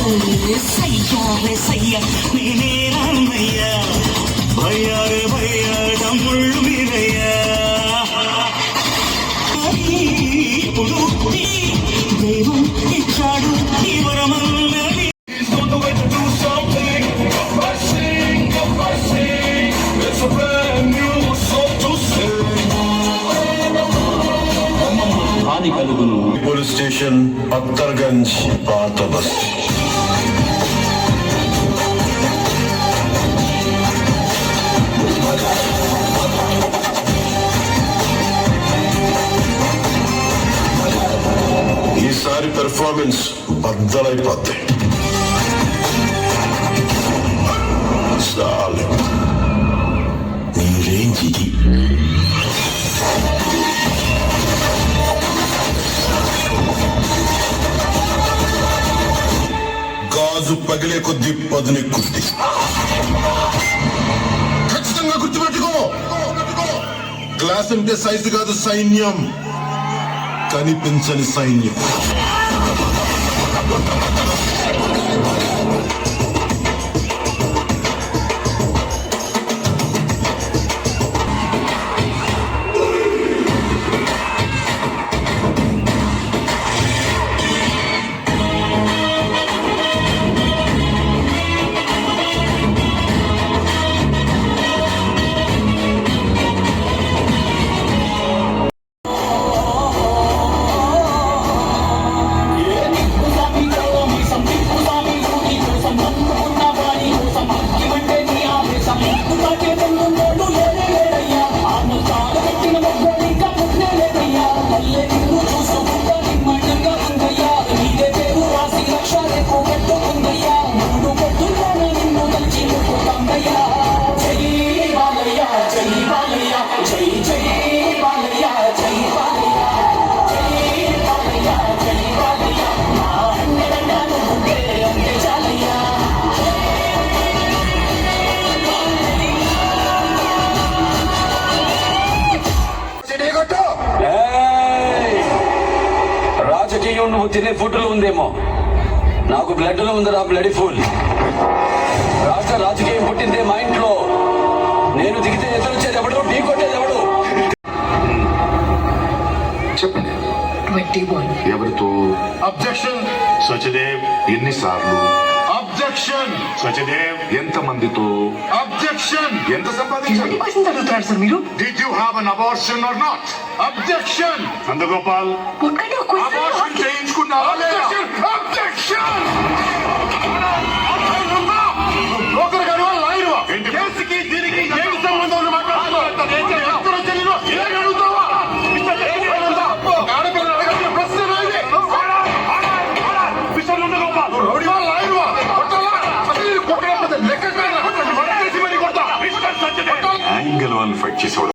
సయ్యారే సయ్య నేనేనయ్యా భయ్యారే భయ్యా డమ్ముళ్ళు మీరయ్యా ఇప్పుడు దైవం ఇచ్చాడు ఈ వరమన్నది హాని కలుగును. పోలీస్ స్టేషన్ అత్తర్గంజ్ పాత బస్. ఈసారి పెర్ఫార్మెన్స్ బద్దలైపోద్ది. చాలు, నీ రేంజ్ ఇది. గాజు పగిలే కొద్ది పదునెక్కుద్ది. ఖచ్చితంగా గుర్తుపెట్టుకో, గ్లాస్ అంటే సైజు కాదు, సైన్యం. కనిపించని సైన్యం. రాజకీయం నువ్వు తినే ఫుడ్లో ఉందేమో, నాకు బ్లడ్ లో ఉందిరా బ్లడ్ ఫుల్. రాజకీయం పుట్టిందే మా ఇంట్లో. నేను దిగితే ఎదురొచ్చేది ఎవడు, ఢీ కొట్టేది ఎవడు? చెప్పండి. 21. ఎవరితో? అబ్జెక్షన్. సచదేవ్ ఎన్నిసార్లు? అబ్జెక్షన్. సచదేవ్ ఎంతమందితో? అబ్జెక్షన్. ఎంత సంపాదించారు? అడుగుతున్నారు సార్ మీరు. Did you have an abortion or not? Objection. Nandagopal abortion చేయించుకున్నావా లేదా? అబ్జెక్షన్. బ్రోకర్ గారు, లాయరు, కేసుకి దీనికి ఏమి సంబంధం ఉంది? ఆడపిల్లలు అడగాల్సిన ప్రశ్న నాది. యాంగిల్ వన్ ఫైట్ చేసేవాడు